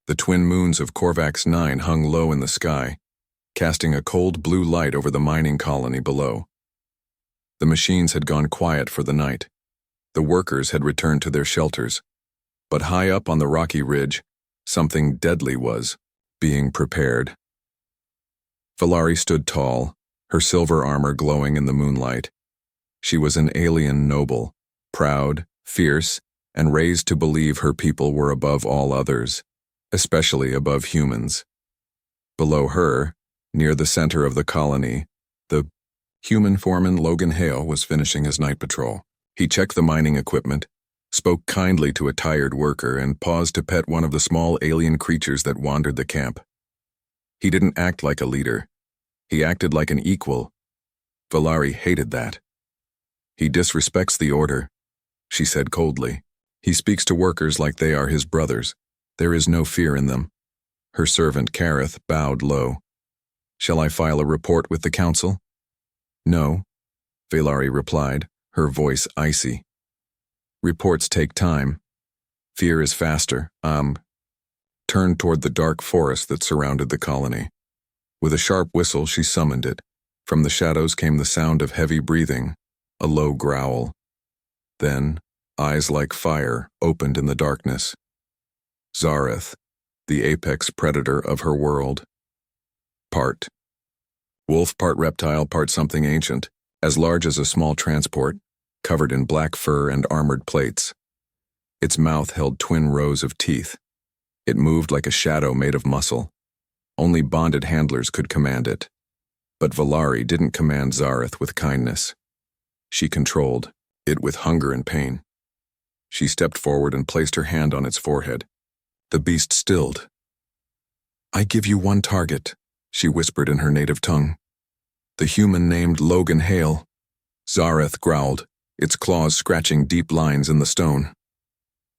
The twin moons of Korvax 9 hung low in the sky, casting a cold blue light over the mining colony below. The machines had gone quiet for the night. The workers had returned to their shelters. But high up on the rocky ridge, something deadly was being prepared. Valari stood tall, her silver armor glowing in the moonlight. She was an alien noble, proud, fierce, and raised to believe her people were above all others, especially above humans. Below her, near the center of the colony, the human foreman Logan Hale was finishing his night patrol. He checked the mining equipment, spoke kindly to a tired worker, and paused to pet one of the small alien creatures that wandered the camp. He didn't act like a leader. He acted like an equal. Valari hated that. He disrespects the order, she said coldly. He speaks to workers like they are his brothers. There is no fear in them. Her servant Kareth bowed low. Shall I file a report with the council? No, Valari replied, her voice icy. Reports take time. Fear is faster. Turned toward the dark forest that surrounded the colony. With a sharp whistle, she summoned it. From the shadows came the sound of heavy breathing, a low growl. Then, eyes like fire opened in the darkness. Zareth, the apex predator of her world. Part wolf, part reptile, part something ancient, as large as a small transport, covered in black fur and armored plates. Its mouth held twin rows of teeth. It moved like a shadow made of muscle. Only bonded handlers could command it. But Valari didn't command Zareth with kindness. She controlled it with hunger and pain. She stepped forward and placed her hand on its forehead. The beast stilled. I give you one target, she whispered in her native tongue. The human named Logan Hale. Zareth growled, its claws scratching deep lines in the stone.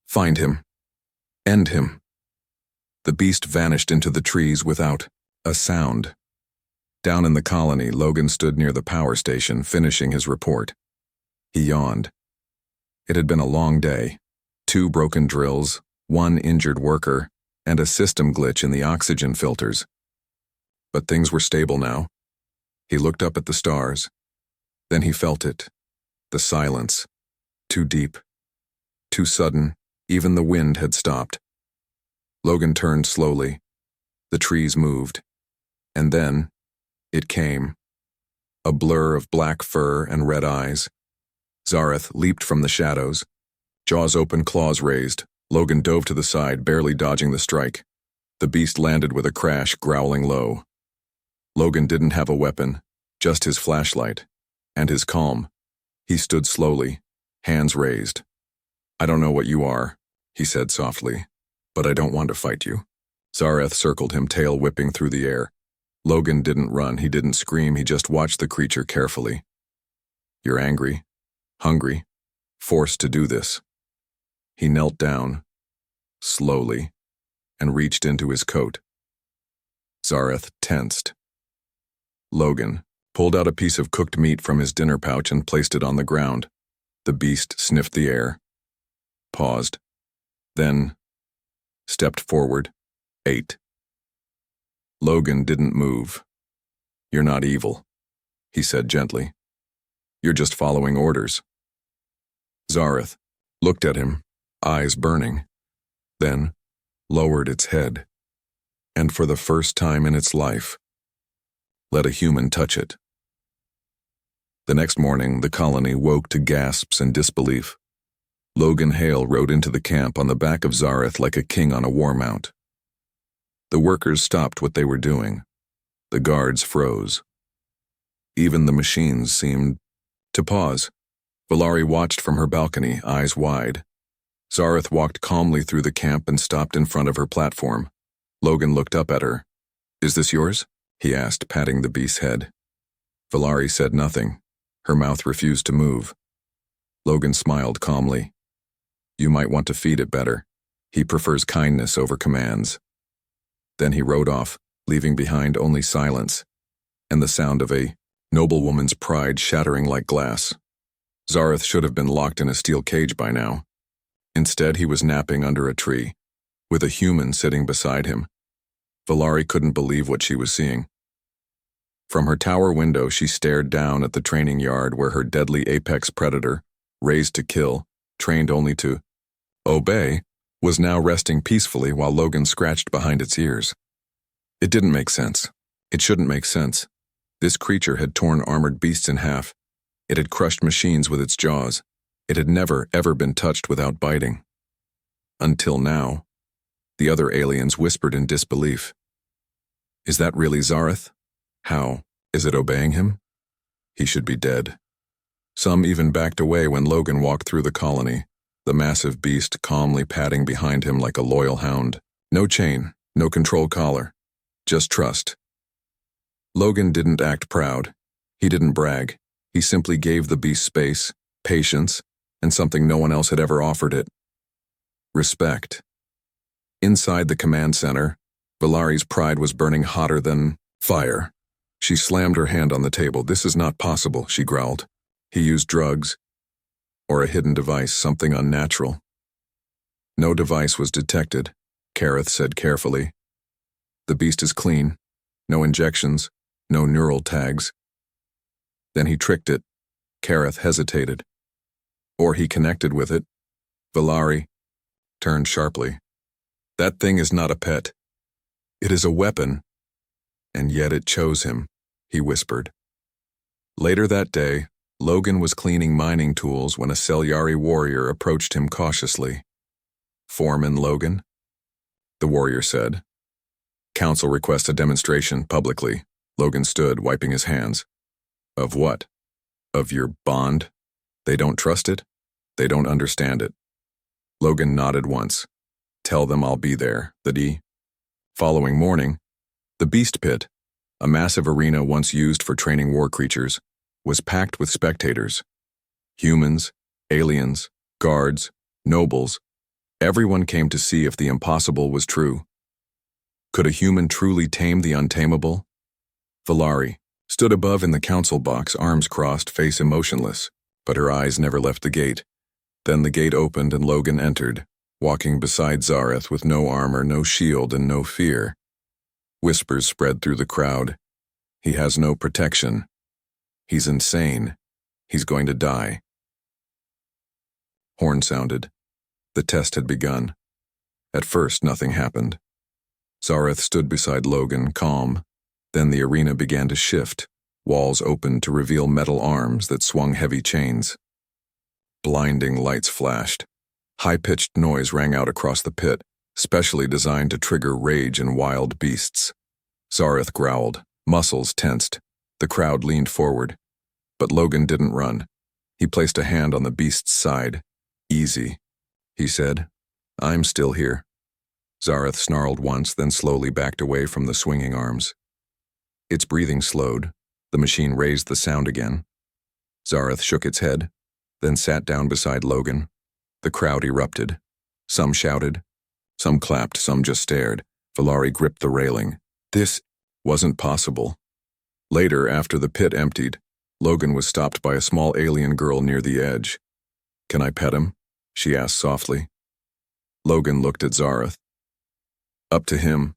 Find him. End him. The beast vanished into the trees without a sound. Down in the colony, Logan stood near the power station, finishing his report. He yawned. It had been a long day. 2 broken drills, 1 injured worker, and a system glitch in the oxygen filters. But things were stable now. He looked up at the stars. Then he felt it. The silence. Too deep. Too sudden. Even the wind had stopped. Logan turned slowly. The trees moved. And then, it came. A blur of black fur and red eyes. Zareth leaped from the shadows. Jaws open, claws raised. Logan dove to the side, barely dodging the strike. The beast landed with a crash, growling low. Logan didn't have a weapon, just his flashlight. And his calm. He stood slowly, hands raised. I don't know what you are, he said softly, but I don't want to fight you. Zareth circled him, tail whipping through the air. Logan didn't run, he didn't scream, he just watched the creature carefully. You're angry, hungry, forced to do this. He knelt down, slowly, and reached into his coat. Zareth tensed. Logan pulled out a piece of cooked meat from his dinner pouch and placed it on the ground. The beast sniffed the air, paused, then stepped forward, ate. Logan didn't move. You're not evil, he said gently. You're just following orders. Zareth looked at him, eyes burning, then lowered its head, and for the first time in its life, let a human touch it. The next morning, the colony woke to gasps and disbelief. Logan Hale rode into the camp on the back of Zareth like a king on a war mount. The workers stopped what they were doing. The guards froze. Even the machines seemed to pause. Valari watched from her balcony, eyes wide. Zareth walked calmly through the camp and stopped in front of her platform. Logan looked up at her. Is this yours? He asked, patting the beast's head. Valari said nothing. Her mouth refused to move. Logan smiled calmly. You might want to feed it better. He prefers kindness over commands. Then he rode off, leaving behind only silence, and the sound of a noblewoman's pride shattering like glass. Zareth should have been locked in a steel cage by now. Instead, he was napping under a tree, with a human sitting beside him. Valari couldn't believe what she was seeing. From her tower window, she stared down at the training yard where her deadly apex predator, raised to kill, trained only to obey, was now resting peacefully while Logan scratched behind its ears. It didn't make sense. It shouldn't make sense. This creature had torn armored beasts in half. It had crushed machines with its jaws. It had never, ever been touched without biting. Until now. The other aliens whispered in disbelief. Is that really Zareth? How? Is it obeying him? He should be dead. Some even backed away when Logan walked through the colony, the massive beast calmly padding behind him like a loyal hound. No chain, no control collar, just trust. Logan didn't act proud. He didn't brag. He simply gave the beast space, patience, and something no one else had ever offered it. Respect. Inside the command center, Valari's pride was burning hotter than fire. She slammed her hand on the table. This is not possible, she growled. He used drugs, or a hidden device, something unnatural. No device was detected, Kareth said carefully. The beast is clean. No injections, no neural tags. Then he tricked it. Kareth hesitated. Or he connected with it. Valari turned sharply. That thing is not a pet. It is a weapon. And yet it chose him, he whispered. Later that day, Logan was cleaning mining tools when a Selyari warrior approached him cautiously. Foreman Logan? The warrior said. Council requests a demonstration publicly. Logan stood, wiping his hands. Of what? Of your bond? They don't trust it? They don't understand it. Logan nodded once. Tell them I'll be there, Following morning, the Beast Pit, a massive arena once used for training war creatures, was packed with spectators. Humans, aliens, guards, nobles, everyone came to see if the impossible was true. Could a human truly tame the untamable? Valari stood above in the council box, arms crossed, face emotionless, but her eyes never left the gate. Then the gate opened and Logan entered, walking beside Zareth with no armor, no shield, and no fear. Whispers spread through the crowd. He has no protection. He's insane. He's going to die. Horn sounded. The test had begun. At first, nothing happened. Zareth stood beside Logan, calm. Then the arena began to shift. Walls opened to reveal metal arms that swung heavy chains. Blinding lights flashed. High-pitched noise rang out across the pit, specially designed to trigger rage in wild beasts. Zareth growled, muscles tensed. The crowd leaned forward. But Logan didn't run. He placed a hand on the beast's side. Easy, he said. I'm still here. Zareth snarled once, then slowly backed away from the swinging arms. Its breathing slowed. The machine raised the sound again. Zareth shook its head, then sat down beside Logan. The crowd erupted. Some shouted. Some clapped, some just stared. Valari gripped the railing. This wasn't possible. Later, after the pit emptied, Logan was stopped by a small alien girl near the edge. Can I pet him? She asked softly. Logan looked at Zareth. Up to him.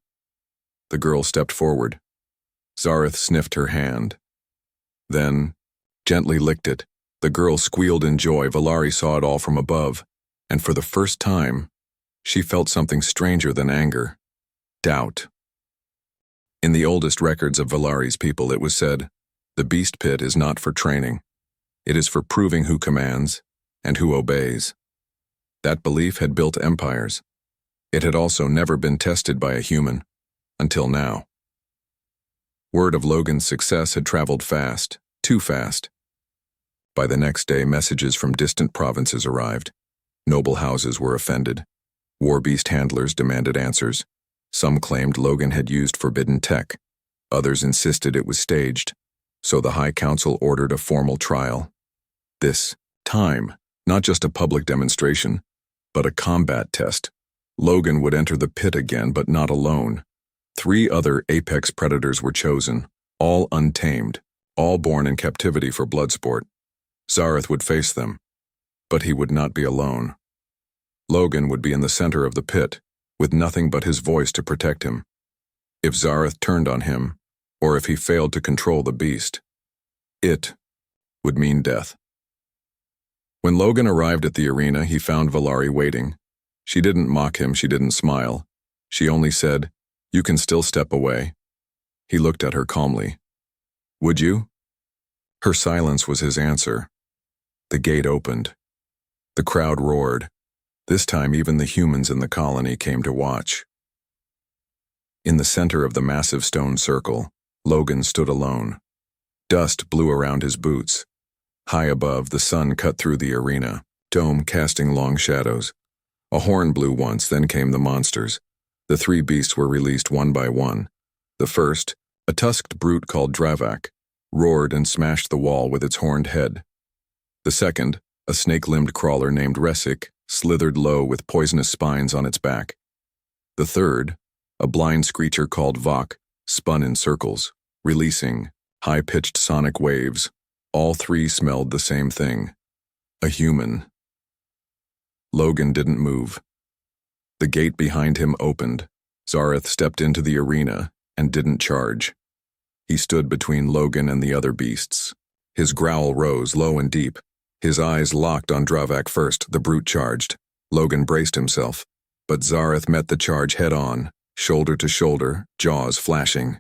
The girl stepped forward. Zareth sniffed her hand. Then, gently licked it. The girl squealed in joy. Valari saw it all from above, and for the first time, she felt something stranger than anger. Doubt. In the oldest records of Valari's people, it was said, the Beast Pit is not for training. It is for proving who commands and who obeys. That belief had built empires. It had also never been tested by a human, until now. Word of Logan's success had traveled fast, too fast. By the next day, messages from distant provinces arrived. Noble houses were offended. War beast handlers demanded answers. Some claimed Logan had used forbidden tech. Others insisted it was staged. So the High Council ordered a formal trial. This time, not just a public demonstration, but a combat test. Logan would enter the pit again, but not alone. 3 other apex predators were chosen, all untamed, all born in captivity for blood sport. Zareth would face them, but he would not be alone. Logan would be in the center of the pit, with nothing but his voice to protect him. If Zareth turned on him, or if he failed to control the beast, it would mean death. When Logan arrived at the arena, he found Valari waiting. She didn't mock him, she didn't smile. She only said, "You can still step away." He looked at her calmly. "Would you?" Her silence was his answer. The gate opened. The crowd roared. This time even the humans in the colony came to watch. In the center of the massive stone circle, Logan stood alone. Dust blew around his boots. High above, the sun cut through the arena, dome casting long shadows. A horn blew once, then came the monsters. The three beasts were released one by one. The first, a tusked brute called Dravak, roared and smashed the wall with its horned head. The second, a snake-limbed crawler named Resik, slithered low with poisonous spines on its back. The third, a blind screecher called Vok, spun in circles, releasing high-pitched sonic waves. All three smelled the same thing: a human. Logan didn't move. The gate behind him opened. Zareth stepped into the arena and didn't charge. He stood between Logan and the other beasts. His growl rose low and deep. His eyes locked on Dravak first. The brute charged. Logan braced himself, but Zareth met the charge head-on, shoulder to shoulder, jaws flashing.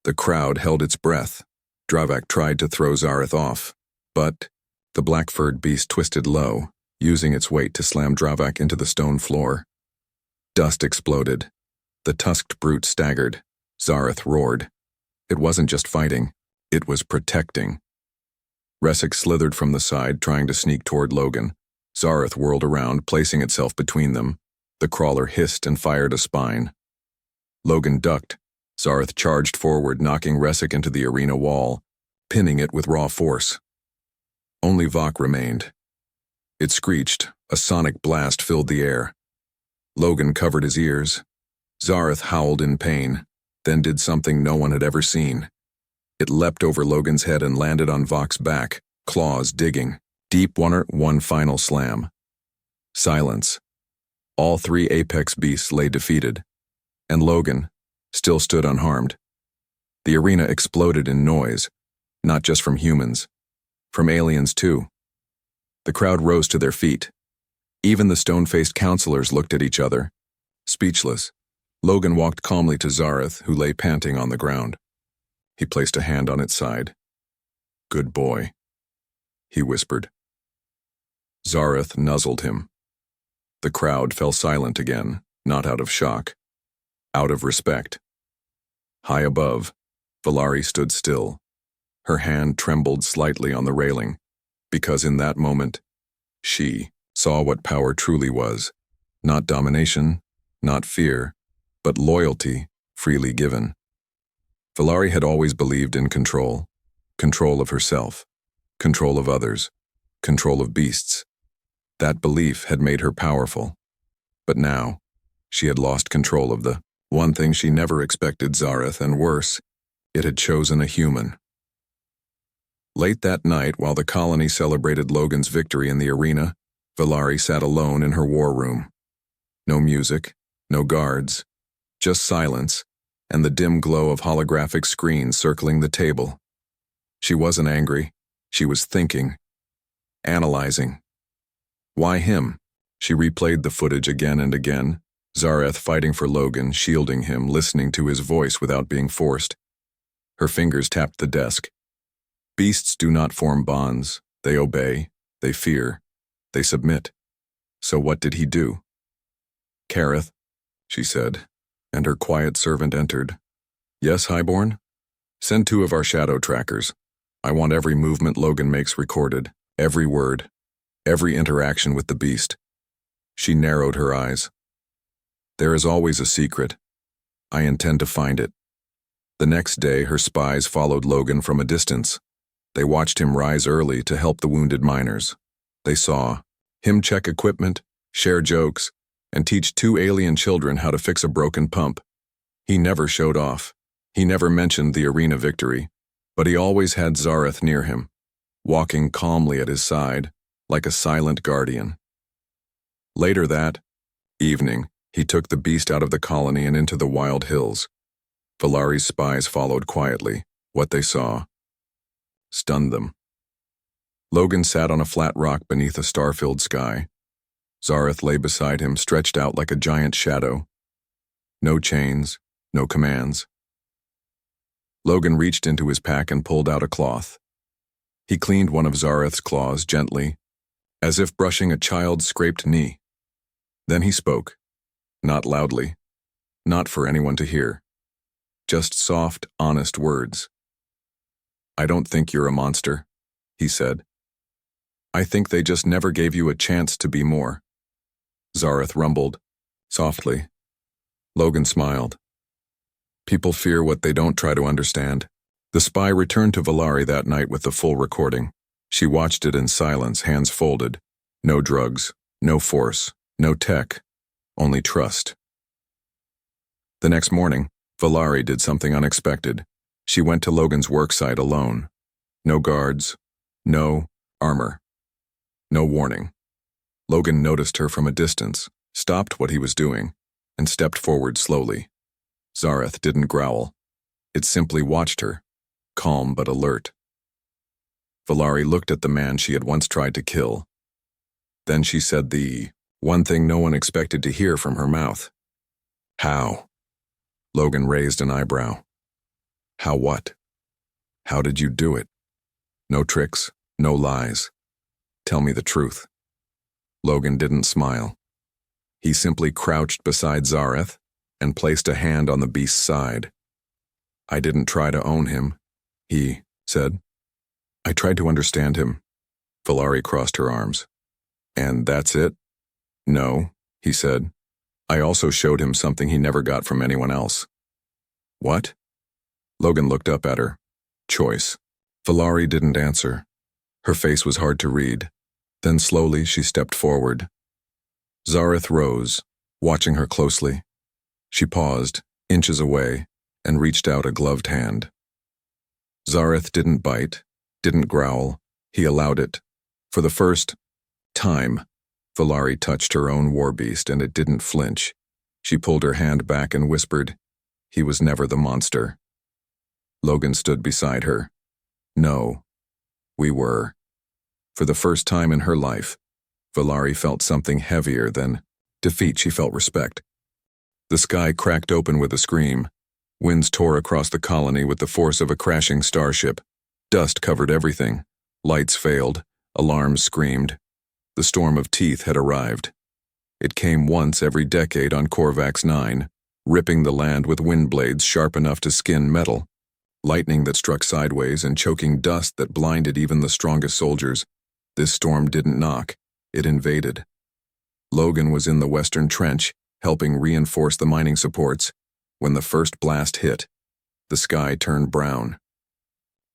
The crowd held its breath. Dravak tried to throw Zareth off, but the black-furred beast twisted low, using its weight to slam Dravak into the stone floor. Dust exploded. The tusked brute staggered. Zareth roared. It wasn't just fighting, it was protecting. Resik slithered from the side, trying to sneak toward Logan. Zareth whirled around, placing itself between them. The crawler hissed and fired a spine. Logan ducked. Zareth charged forward, knocking Resik into the arena wall, pinning it with raw force. Only Vok remained. It screeched. A sonic blast filled the air. Logan covered his ears. Zareth howled in pain, then did something no one had ever seen. It leapt over Logan's head and landed on Vok's back, claws digging. Deep one final slam. Silence. All three apex beasts lay defeated, and Logan still stood unharmed. The arena exploded in noise, not just from humans, from aliens too. The crowd rose to their feet. Even the stone-faced counselors looked at each other, speechless. Logan walked calmly to Zareth, who lay panting on the ground. He placed a hand on its side. "Good boy," he whispered. Zareth nuzzled him. The crowd fell silent again, not out of shock, out of respect. High above, Valari stood still. Her hand trembled slightly on the railing, because in that moment, she saw what power truly was. Not domination, not fear, but loyalty freely given. Valari had always believed in control. Control of herself, control of others, control of beasts. That belief had made her powerful. But now, she had lost control of the one thing she never expected. Zareth, and worse, it had chosen a human. Late that night, while the colony celebrated Logan's victory in the arena, Valari sat alone in her war room. No music, no guards, just silence, and the dim glow of holographic screens circling the table. She wasn't angry. She was thinking, analyzing. Why him? She replayed the footage again and again. Zareth fighting for Logan, shielding him, listening to his voice without being forced. Her fingers tapped the desk. Beasts do not form bonds. They obey, they fear, they submit. So what did he do? "Kareth," she said, and her quiet servant entered. "Yes, Highborn? Send 2 of our shadow trackers. I want every movement Logan makes recorded, every word, every interaction with the beast." She narrowed her eyes. "There is always a secret. I intend to find it." The next day, her spies followed Logan from a distance. They watched him rise early to help the wounded miners. They saw him check equipment, share jokes, and teach 2 alien children how to fix a broken pump. He never showed off. He never mentioned the arena victory, but he always had Zareth near him, walking calmly at his side, like a silent guardian. Later that evening, He took the beast out of the colony and into the wild hills. Valari's spies followed quietly. What they saw stunned them. Logan sat on a flat rock beneath a star-filled sky. Zareth lay beside him, stretched out like a giant shadow. No chains, no commands. Logan reached into his pack and pulled out a cloth. He cleaned one of Zareth's claws gently, as if brushing a child's scraped knee. Then he spoke, not loudly, not for anyone to hear. Just soft, honest words. "I don't think you're a monster," he said. "I think they just never gave you a chance to be more." Zareth rumbled, softly. Logan smiled. People fear what they don't try to understand. The spy returned to Valari that night with the full recording. She watched it in silence, hands folded. No drugs, no force, no tech, only trust. The next morning, Valari did something unexpected. She went to Logan's worksite alone. No guards, no armor, no warning. Logan noticed her from a distance, stopped what he was doing, and stepped forward slowly. Zareth didn't growl. It simply watched her, calm but alert. Valari looked at the man she had once tried to kill. Then she said the one thing no one expected to hear from her mouth. "How?" Logan raised an eyebrow. "How what? How did you do it? No tricks, no lies. Tell me the truth." Logan didn't smile. He simply crouched beside Zareth and placed a hand on the beast's side. "I didn't try to own him," he said. "I tried to understand him." Valari crossed her arms. "And that's it?" "No," he said. "I also showed him something he never got from anyone else." "What?" Logan looked up at her. "Choice." Valari didn't answer. Her face was hard to read. Then slowly she stepped forward. Zareth rose, watching her closely. She paused, inches away, and reached out a gloved hand. Zareth didn't bite, didn't growl. He allowed it. For the first time, Valari touched her own war beast, and it didn't flinch. She pulled her hand back and whispered, "He was never the monster." Logan stood beside her. "No, we were." For the first time in her life, Valari felt something heavier than defeat. She felt respect. The sky cracked open with a scream. Winds tore across the colony with the force of a crashing starship. Dust covered everything. Lights failed. Alarms screamed. The storm of teeth had arrived. It came once every decade on Korvax 9, ripping the land with wind blades sharp enough to skin metal. Lightning that struck sideways and choking dust that blinded even the strongest soldiers. This storm didn't knock. It invaded. Logan was in the western trench, helping reinforce the mining supports. When the first blast hit, the sky turned brown.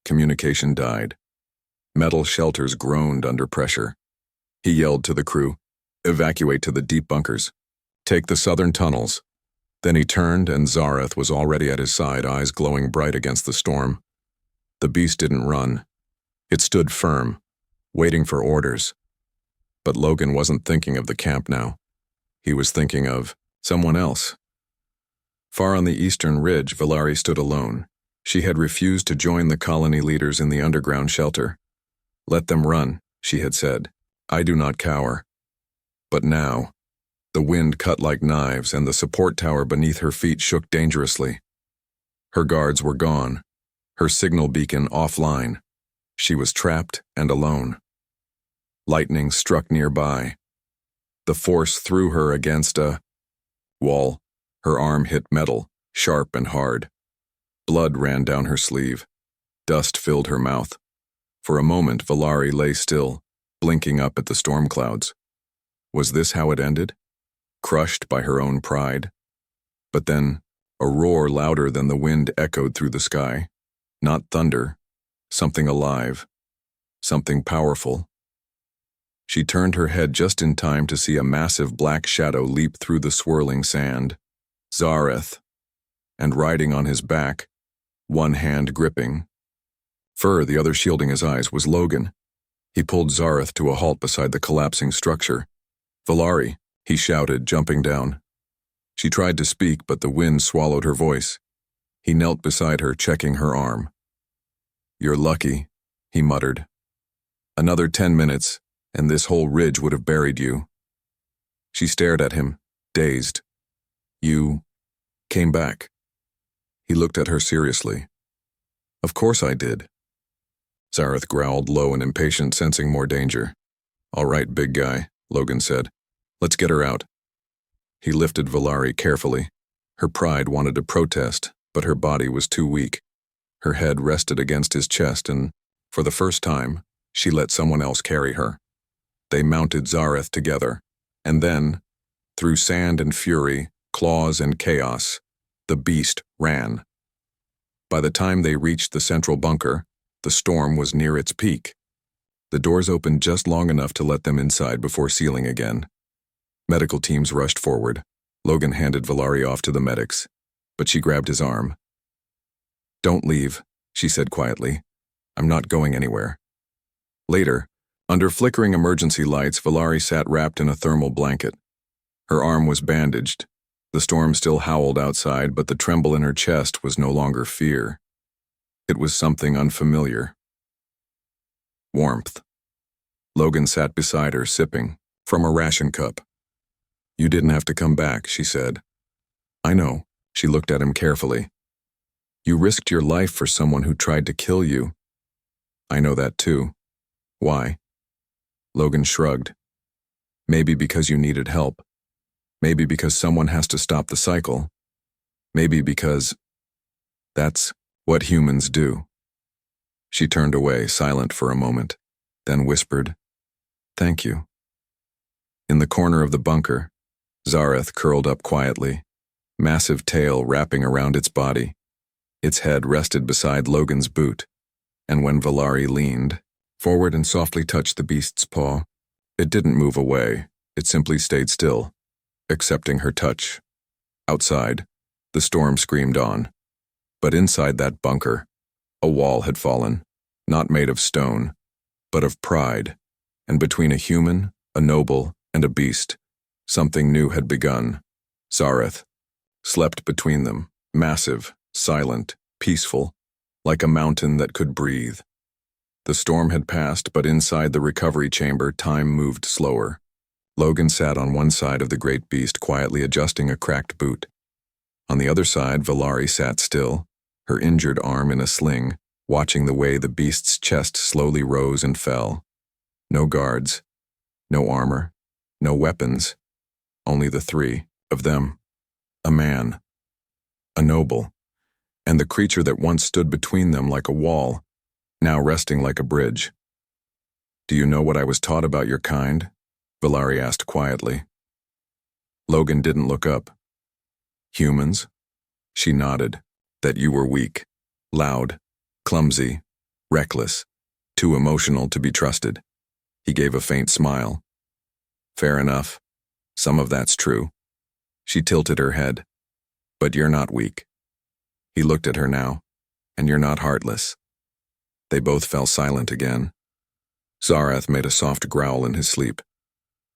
Communication died. Metal shelters groaned under pressure. He yelled to the crew, "Evacuate to the deep bunkers. Take the southern tunnels." Then he turned, and Zareth was already at his side, eyes glowing bright against the storm. The beast didn't run. It stood firm, waiting for orders. But Logan wasn't thinking of the camp now. He was thinking of someone else. Far on the eastern ridge, Valari stood alone. She had refused to join the colony leaders in the underground shelter. "Let them run," she had said. "I do not cower." But now, the wind cut like knives, and the support tower beneath her feet shook dangerously. Her guards were gone, her signal beacon offline. She was trapped and alone. Lightning struck nearby. The force threw her against a wall. Her arm hit metal, sharp and hard. Blood ran down her sleeve. Dust filled her mouth. For a moment, Valari lay still, blinking up at the storm clouds. Was this how it ended? Crushed by her own pride? But then, a roar louder than the wind echoed through the sky. Not thunder, something alive, something powerful. She turned her head just in time to see a massive black shadow leap through the swirling sand. Zareth, and riding on his back, one hand gripping fur, the other shielding his eyes, was Logan. He pulled Zareth to a halt beside the collapsing structure. "Valari," he shouted, jumping down. She tried to speak, but the wind swallowed her voice. He knelt beside her, checking her arm. "You're lucky," he muttered. "Another 10 minutes, and this whole ridge would have buried you." She stared at him, dazed. "You came back." He looked at her seriously. "Of course I did." Zareth growled low and impatient, sensing more danger. "All right, big guy," Logan said. "Let's get her out." He lifted Valari carefully. Her pride wanted to protest, but her body was too weak. Her head rested against his chest, and, for the first time, she let someone else carry her. They mounted Zareth together, and then, through sand and fury, claws and chaos, the beast ran. By the time they reached the central bunker, the storm was near its peak. The doors opened just long enough to let them inside before sealing again. Medical teams rushed forward. Logan handed Valari off to the medics, but she grabbed his arm. "Don't leave," she said quietly. "I'm not going anywhere." Later, under flickering emergency lights, Valari sat wrapped in a thermal blanket. Her arm was bandaged. The storm still howled outside, but the tremble in her chest was no longer fear. It was something unfamiliar. Warmth. Logan sat beside her, sipping from a ration cup. "You didn't have to come back," she said. "I know." She looked at him carefully. "You risked your life for someone who tried to kill you." "I know that too." "Why?" Logan shrugged. "Maybe because you needed help. Maybe because someone has to stop the cycle. Maybe because that's what humans do." She turned away, silent for a moment, then whispered, "Thank you." In the corner of the bunker, Zareth curled up quietly, massive tail wrapping around its body. Its head rested beside Logan's boot, and when Valari leaned forward and softly touched the beast's paw, it didn't move away. It simply stayed still, accepting her touch. Outside, the storm screamed on. But inside that bunker, a wall had fallen, not made of stone, but of pride, and between a human, a noble, and a beast, something new had begun. Zareth slept between them, massive, silent, peaceful, like a mountain that could breathe. The storm had passed, but inside the recovery chamber, time moved slower. Logan sat on one side of the great beast, quietly adjusting a cracked boot. On the other side, Valari sat still, her injured arm in a sling, watching the way the beast's chest slowly rose and fell. No guards, no armor, no weapons, only the three of them. A man, a noble, and the creature that once stood between them like a wall, now resting like a bridge. "Do you know what I was taught about your kind?" Valari asked quietly. Logan didn't look up. "Humans?" She nodded. "That you were weak, loud, clumsy, reckless, too emotional to be trusted." He gave a faint smile. "Fair enough. Some of that's true." She tilted her head. "But you're not weak." He looked at her now. "And you're not heartless." They both fell silent again. Zareth made a soft growl in his sleep.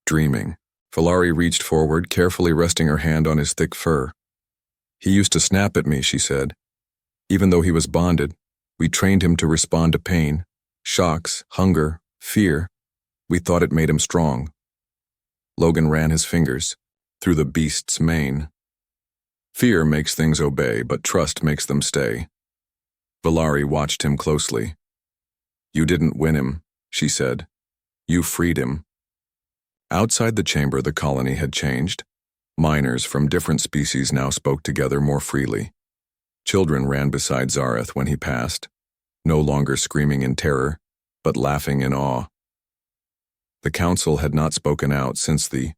Dreaming, Valari reached forward, carefully resting her hand on his thick fur. "He used to snap at me," she said. "Even though he was bonded, we trained him to respond to pain, shocks, hunger, fear. We thought it made him strong." Logan ran his fingers through the beast's mane. "Fear makes things obey, but trust makes them stay." Valari watched him closely. "You didn't win him," she said. "You freed him." Outside the chamber, the colony had changed. Miners from different species now spoke together more freely. Children ran beside Zareth when he passed, no longer screaming in terror, but laughing in awe. The council had not spoken out since the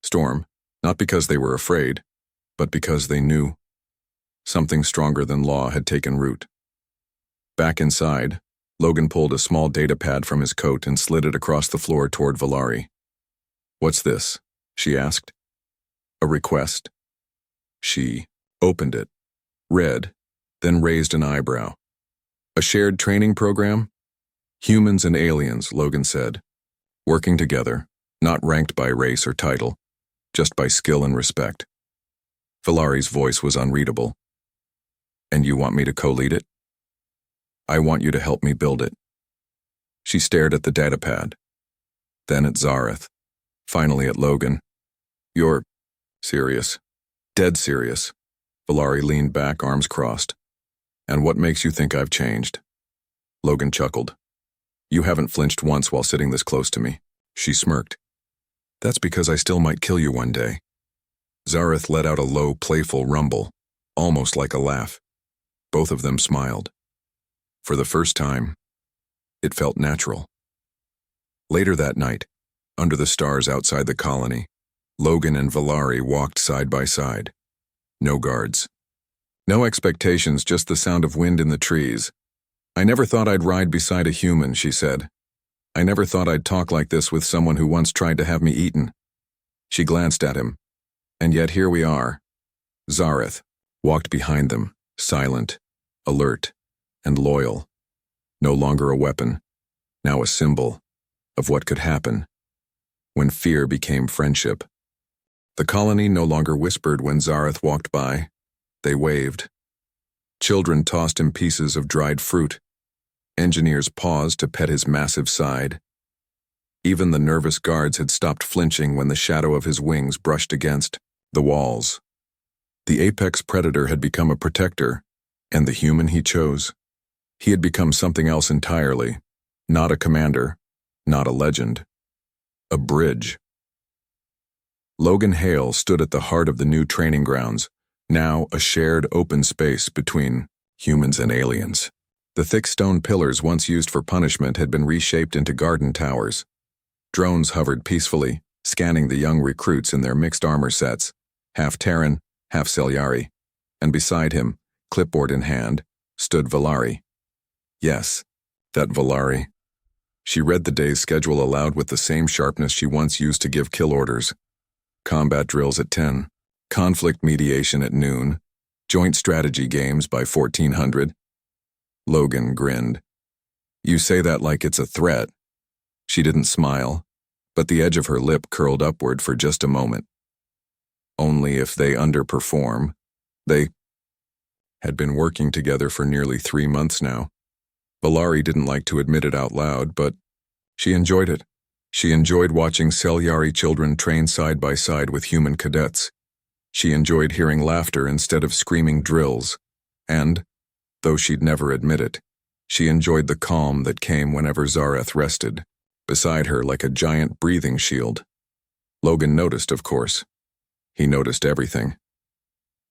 storm, not because they were afraid, but because they knew. Something stronger than law had taken root. Back inside, Logan pulled a small data pad from his coat and slid it across the floor toward Valari. "What's this?" she asked. "A request." She opened it, read, then raised an eyebrow. "A shared training program? Humans and aliens," Logan said. "Working together, not ranked by race or title, just by skill and respect." Valari's voice was unreadable. And you want me to co-lead it? I want you to help me build it. She stared at the datapad, then at Zareth, finally at Logan. You're serious? Dead serious. Valari leaned back, arms crossed. And what makes you think I've changed? Logan chuckled. You haven't flinched once while sitting this close to me. She smirked. That's because I still might kill you one day. Zareth let out a low, playful rumble, almost like a laugh. Both of them smiled. For the first time, it felt natural. Later that night, under the stars outside the colony, Logan and Valari walked side by side. No guards. No expectations, just the sound of wind in the trees. I never thought I'd ride beside a human, she said. I never thought I'd talk like this with someone who once tried to have me eaten. She glanced at him. And yet here we are. Zareth walked behind them, silent, alert, and loyal. No longer a weapon, now a symbol of what could happen when fear became friendship. The colony no longer whispered when Zareth walked by. They waved. Children tossed him pieces of dried fruit. Engineers paused to pet his massive side. Even the nervous guards had stopped flinching when the shadow of his wings brushed against the walls. The apex predator had become a protector, and the human he chose. He had become something else entirely, not a commander, not a legend. A bridge. Logan Hale stood at the heart of the new training grounds, now a shared open space between humans and aliens. The thick stone pillars once used for punishment had been reshaped into garden towers. Drones hovered peacefully, scanning the young recruits in their mixed armor sets, half Terran, half Selyari, and beside him, clipboard in hand, stood Valari. Yes, that Valari. She read the day's schedule aloud with the same sharpness she once used to give kill orders. Combat drills at 10, conflict mediation at noon, joint strategy games by 1400. Logan grinned. You say that like it's a threat. She didn't smile, but the edge of her lip curled upward for just a moment. Only if they underperform. They had been working together for nearly 3 months now. Valari didn't like to admit it out loud, but she enjoyed it. She enjoyed watching Selyari children train side by side with human cadets. She enjoyed hearing laughter instead of screaming drills. And, though she'd never admit it, she enjoyed the calm that came whenever Zareth rested, beside her like a giant breathing shield. Logan noticed, of course. He noticed everything.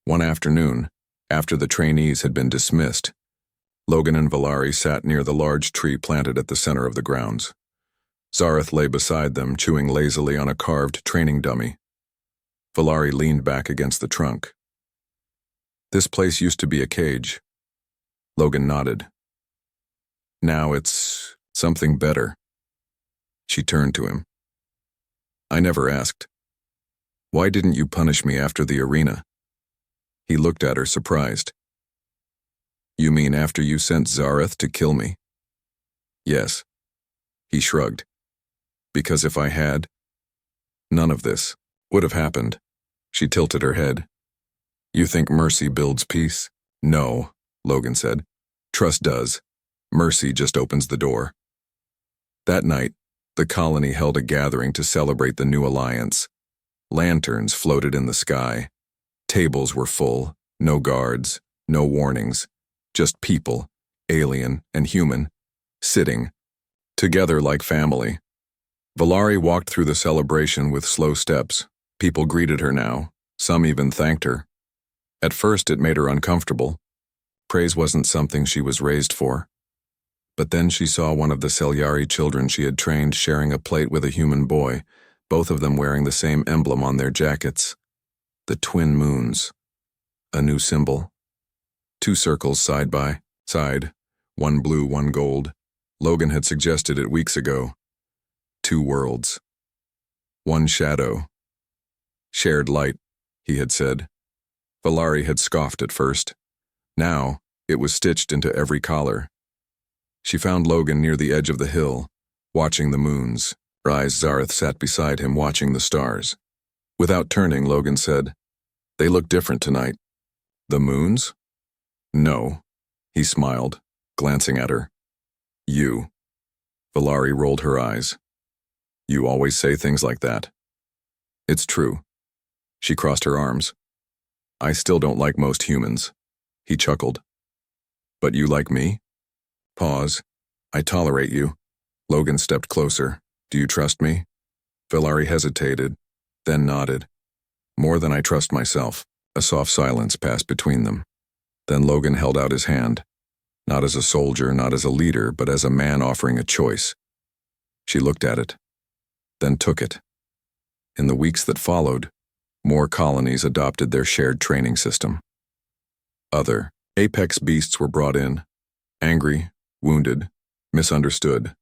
One afternoon, after the trainees had been dismissed, Logan and Valari sat near the large tree planted at the center of the grounds. Zareth lay beside them, chewing lazily on a carved training dummy. Valari leaned back against the trunk. This place used to be a cage. Logan nodded. Now it's something better. She turned to him. I never asked. Why didn't you punish me after the arena? He looked at her, surprised. You mean after you sent Zareth to kill me? Yes. He shrugged. Because if I had, none of this would have happened. She tilted her head. You think mercy builds peace? No, Logan said. Trust does. Mercy just opens the door. That night, the colony held a gathering to celebrate the new alliance. Lanterns floated in the sky. Tables were full, no guards, no warnings, just people, alien and human, sitting, together like family. Valari walked through the celebration with slow steps. People greeted her now, some even thanked her. At first it made her uncomfortable. Praise wasn't something she was raised for. But then she saw one of the Selyari children she had trained sharing a plate with a human boy, both of them wearing the same emblem on their jackets. The twin moons. A new symbol. 2 circles side by side, one blue, one gold. Logan had suggested it weeks ago. 2 worlds. One shadow. Shared light, he had said. Valari had scoffed at first. Now, it was stitched into every collar. She found Logan near the edge of the hill, watching the moons. Zareth sat beside him watching the stars. Without turning, Logan said, They look different tonight. The moons? No. He smiled, glancing at her. You. Valari rolled her eyes. You always say things like that. It's true. She crossed her arms. I still don't like most humans. He chuckled. But you like me? Pause. I tolerate you. Logan stepped closer. Do you trust me? Valari hesitated, then nodded. More than I trust myself. A soft silence passed between them. Then Logan held out his hand. Not as a soldier, not as a leader, but as a man offering a choice. She looked at it, then took it. In the weeks that followed, more colonies adopted their shared training system. Other apex beasts were brought in, angry, wounded, misunderstood.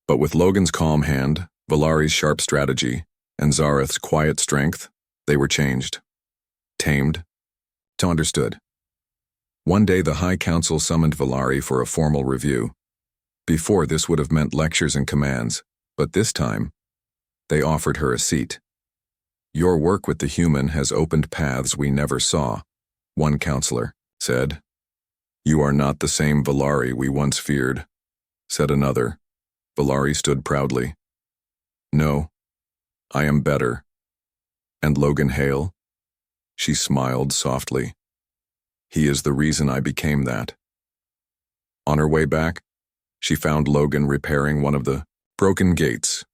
But with Logan's calm hand, Valari's sharp strategy, and Zareth's quiet strength, they were changed. Tamed, to understood. One day the High Council summoned Valari for a formal review. Before, this would have meant lectures and commands, but this time, they offered her a seat. Your work with the human has opened paths we never saw, one counselor said. You are not the same Valari we once feared, said another. Valari stood proudly. No, I am better. And Logan Hale? She smiled softly. He is the reason I became that. On her way back, she found Logan repairing one of the broken gates.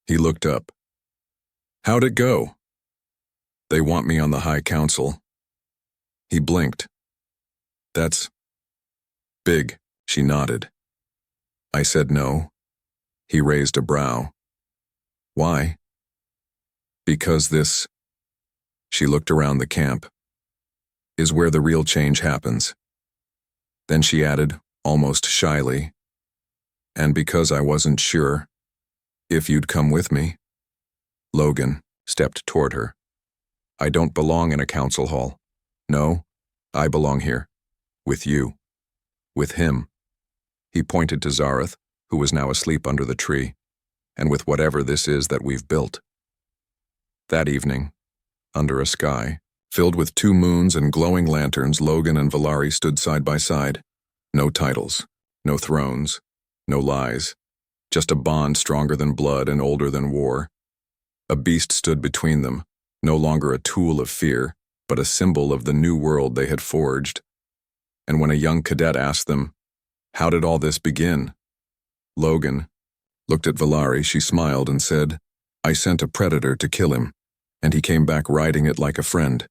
He looked up. How'd it go? They want me on the High Council. He blinked. That's big, she nodded. I said no. He raised a brow. Why? Because this, she looked around the camp, is where the real change happens. Then she added, almost shyly, and because I wasn't sure if you'd come with me. Logan stepped toward her. I don't belong in a council hall. No, I belong here. With you. With him. He pointed to Zareth, who was now asleep under the tree, and with whatever this is that we've built. That evening, under a sky filled with 2 moons and glowing lanterns, Logan and Valari stood side by side. No titles, no thrones, no lies, just a bond stronger than blood and older than war. A beast stood between them, no longer a tool of fear, but a symbol of the new world they had forged. And when a young cadet asked them, how did all this begin? Logan looked at Valari, she smiled and said, I sent a predator to kill him, and he came back riding it like a friend.